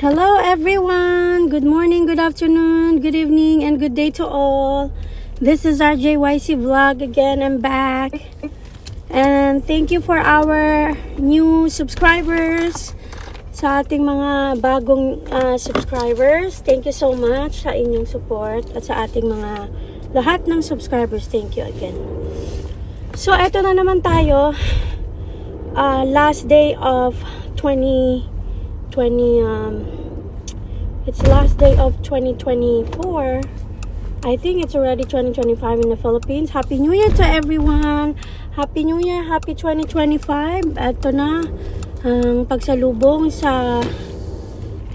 Hello everyone! Good morning, good afternoon, good evening, and good day to all. This is RJYC Vlog again. I'm back. And thank you for our new subscribers. Sa ating mga bagong subscribers. Thank you so much sa inyong support. At sa ating mga lahat ng subscribers. Thank you again. So, eto na naman tayo. Last day of 2020 it's last day of 2024. I think it's already 2025 in the Philippines. Happy New Year to everyone. Happy New Year, happy 2025. Ito na ang pagsalubong sa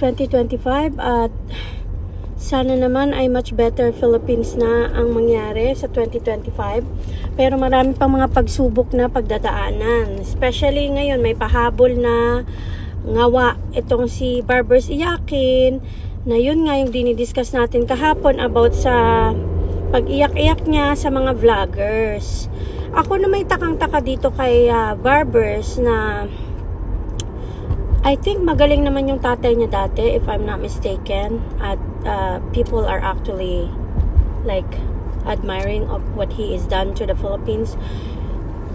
2025 at sana naman ay much better Philippines na ang mangyari sa 2025. Pero marami pang mga pagsubok na pagdadaanan. Especially ngayon may pahabol na ngawa itong si Barbers Iyakin na yun nga yung dinidiscuss natin kahapon about sa pag-iyak-iyak niya sa mga vloggers. Ako na may takang-taka dito kay Barbers na I think magaling naman yung tatay niya dati if I'm not mistaken at people are actually like admiring of what he is done to the Philippines.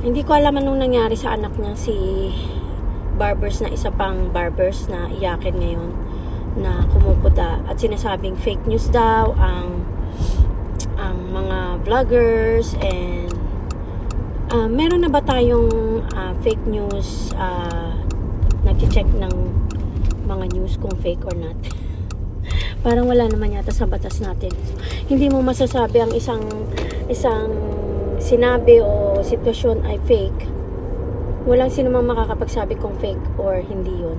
Hindi ko alam anong nangyari sa anak niya si Barbers na isa pang Barbers na iyakin ngayon na kumukuda at sinasabing fake news daw ang mga vloggers and meron na ba tayong fake news nag-check ng mga news kung fake or not? Parang wala naman yata sa batas natin. So, hindi mo masasabi ang isang sinabi o sitwasyon ay fake. Walang sino mang makakapagsabi kung fake or hindi yun.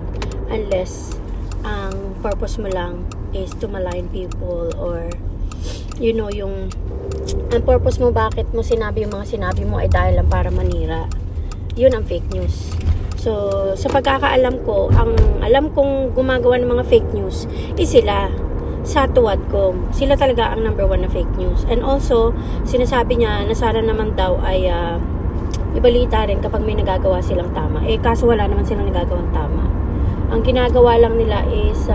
Unless, ang purpose mo lang is to malign people or, you know, ang purpose mo bakit mo sinabi yung mga sinabi mo ay dahil lang para manira. Yun ang fake news. So, sa pagkakaalam ko, ang alam kong gumagawa ng mga fake news is sila sa Tuwadcom. Sila talaga ang number one na fake news. And also, sinasabi niya na sana naman daw ay ibalita rin kapag may nagagawa silang tama. Kaso wala naman silang nagagawang tama. Ang ginagawa lang nila is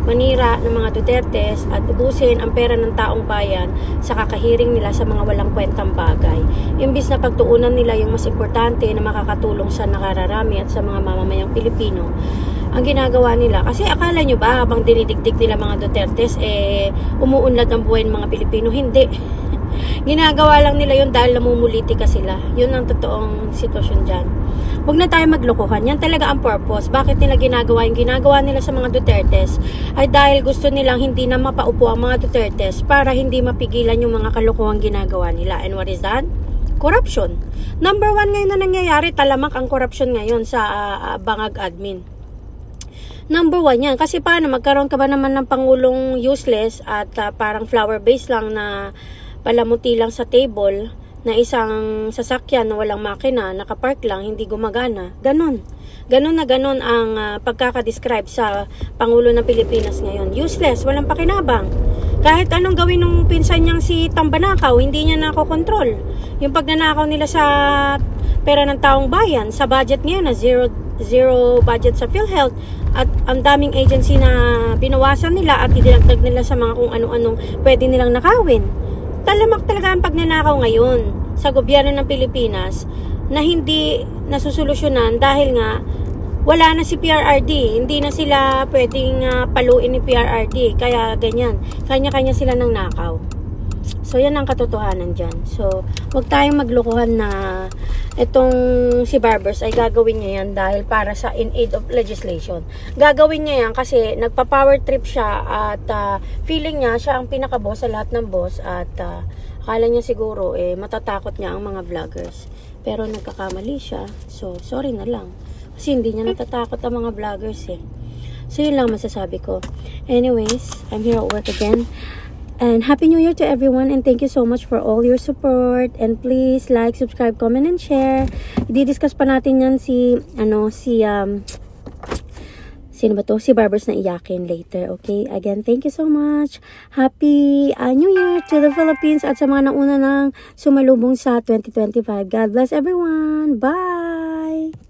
manira ng mga Dutertes at ubusin ang pera ng taong bayan sa kakahiring nila sa mga walang kwentang bagay. Imbis na pagtuunan nila yung mas importante na makakatulong sa nakararami at sa mga mamamayang Pilipino, ang ginagawa nila, kasi akala nyo ba habang dinidigdig nila mga Dutertes, umuunlad ang buhay ng mga Pilipino? Hindi. Ginagawa lang nila yun dahil namumulitika sila. Yun ang totoong sitwasyon dyan. Huwag na tayo maglokohan. Yan talaga ang purpose. Bakit nila ginagawa? Yung ginagawa nila sa mga Dutertes ay dahil gusto nilang hindi na mapaupo ang mga Dutertes para hindi mapigilan yung mga kalokohang ginagawa nila. And what is that? Corruption. Number one ngayon na nangyayari, talamak ang corruption ngayon sa Bangag Admin. Number one yan. Kasi paano, magkaroon ka ba naman ng pangulong useless at parang flower base lang na palamuti lang sa table na isang sasakyan na walang makina, nakapark lang, hindi gumagana. Ganon. Ganon na ganon ang pagkakadescribe sa Pangulo ng Pilipinas ngayon. Useless, walang pakinabang. Kahit anong gawin ng pinsan niyang si Tambanakaw, hindi niya nakokontrol. Yung pagnanakaw nila sa pera ng taong bayan, sa budget ngayon na zero budget sa PhilHealth at ang daming agency na binawasan nila at idinagdag nila sa mga kung ano-anong pwede nilang nakawin. Talamak talaga ang pagnanakaw ngayon sa gobyerno ng Pilipinas na hindi nasusolusyonan dahil nga wala na si PRRD. Hindi na sila pwedeng paluin ni PRRD. Kaya ganyan. Kanya-kanya sila ng nakaw. So, yan ang katotohanan dyan. So, huwag tayong maglokohan na itong si Barbers ay gagawin niya yan dahil para sa in aid of legislation. Gagawin niya yan kasi nagpa-power trip siya at feeling niya siya ang pinaka-boss sa lahat ng boss at akala niya siguro matatakot niya ang mga vloggers. Pero nagkakamali siya. So, sorry na lang. Kasi hindi niya natatakot ang mga vloggers So, yun lang masasabi ko. Anyways, I'm here at work again. And Happy New Year to everyone and thank you so much for all your support. And please like, subscribe, comment, and share. I-discuss pa natin yan sino ba to? Si Barbers na iyakin later, okay? Again, thank you so much. Happy New Year to the Philippines at sa mga nauna ng sumalubong sa 2025. God bless everyone. Bye!